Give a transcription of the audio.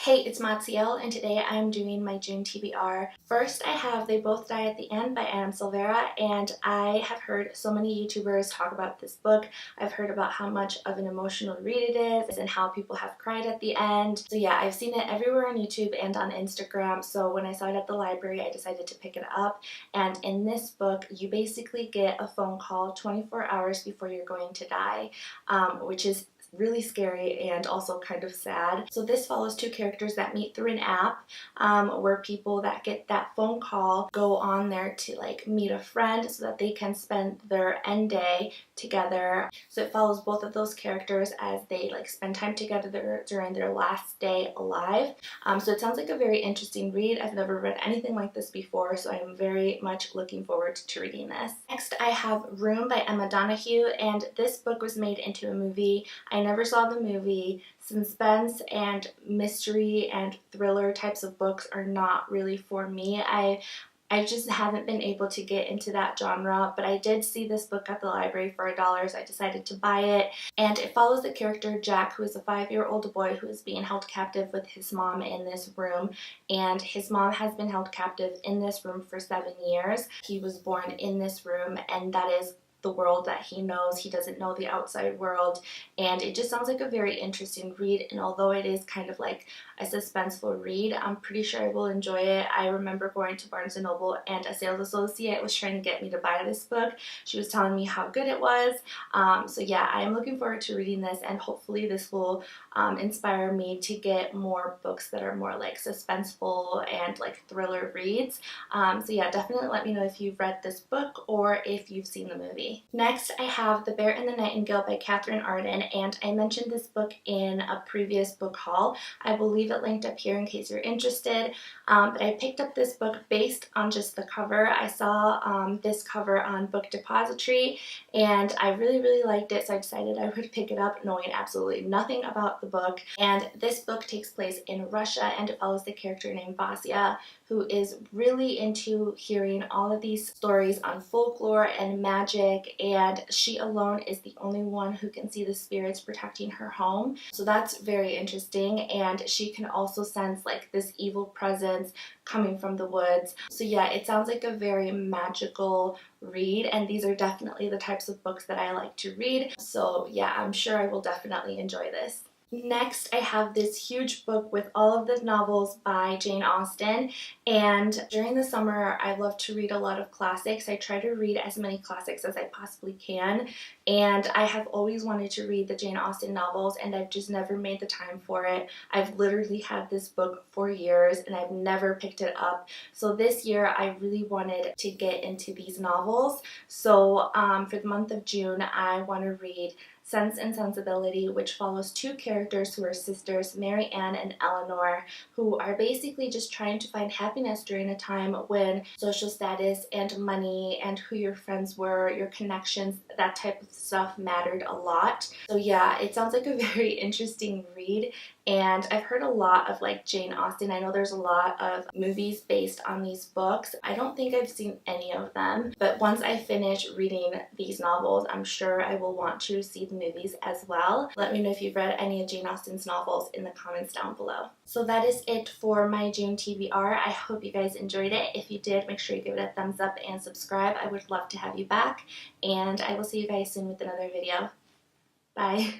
Hey, it's Mazciel, and today I'm doing my June TBR. First, I have They Both Die at the End by Adam Silvera, and I have heard so many YouTubers talk about this book. I've heard about how much of an emotional read it is and how people have cried at the end. So yeah, I've seen it everywhere on YouTube and on Instagram, so when I saw it at the library, I decided to pick it up. And in this book, you basically get a phone call 24 hours before you're going to die, which is really scary and also kind of sad. So this follows two characters that meet through an app where people that get that phone call go on there to like meet a friend so that they can spend their end day together. So it follows both of those characters as they like spend time together during their last day alive. So it sounds like a very interesting read. I've never read anything like this before, so I'm very much looking forward to reading this. Next I have Room by Emma Donoghue, and this book was made into a movie. I never saw the movie. Suspense and mystery and thriller types of books are not really for me. I just haven't been able to get into that genre, but I did see this book at the library for $1, so I decided to buy it. And it follows the character Jack, who is a 5-year-old boy who is being held captive with his mom in this room, and his mom has been held captive in this room for 7 years. He was born in this room, and that is the world that he knows. He doesn't know the outside world, and it just sounds like a very interesting read. And although it is kind of like a suspenseful read, I'm pretty sure I will enjoy it. I remember going to Barnes & Noble and a sales associate was trying to get me to buy this book. She was telling me how good it was. So yeah, I am looking forward to reading this, and hopefully this will inspire me to get more books that are more like suspenseful and like thriller reads. So yeah, definitely let me know if you've read this book or if you've seen the movie. Next, I have The Bear and the Nightingale by Catherine Arden, and I mentioned this book in a previous book haul. I will leave it linked up here in case you're interested, but I picked up this book based on just the cover. I saw this cover on Book Depository, and I really liked it, so I decided I would pick it up knowing absolutely nothing about the book. And this book takes place in Russia, and it follows the character named Vasya, who is really into hearing all of these stories on folklore and magic, and she alone is the only one who can see the spirits protecting her home. So that's very interesting, and she can also sense like this evil presence coming from the woods. So yeah, it sounds like a very magical read, and these are definitely the types of books that I like to read. So yeah, I'm sure I will definitely enjoy this. Next, I have this huge book with all of the novels by Jane Austen, and during the summer I love to read a lot of classics. I try to read as many classics as I possibly can, and I have always wanted to read the Jane Austen novels, and I've just never made the time for it. I've literally had this book for years and I've never picked it up. So this year I really wanted to get into these novels. So for the month of June I want to read Sense and Sensibility, which follows two characters who are sisters, Mary Ann and Eleanor, who are basically just trying to find happiness during a time when social status and money and who your friends were, your connections, that type of stuff mattered a lot. So yeah, it sounds like a very interesting read, and I've heard a lot of like Jane Austen. I know there's a lot of movies based on these books. I don't think I've seen any of them, but once I finish reading these novels, I'm sure I will want to see the movies as well. Let me know if you've read any of Jane Austen's novels in the comments down below. So that is it for my June TBR. I hope you guys enjoyed it. If you did, make sure you give it a thumbs up and subscribe. I would love to have you back, and I will see you guys soon with another video. Bye.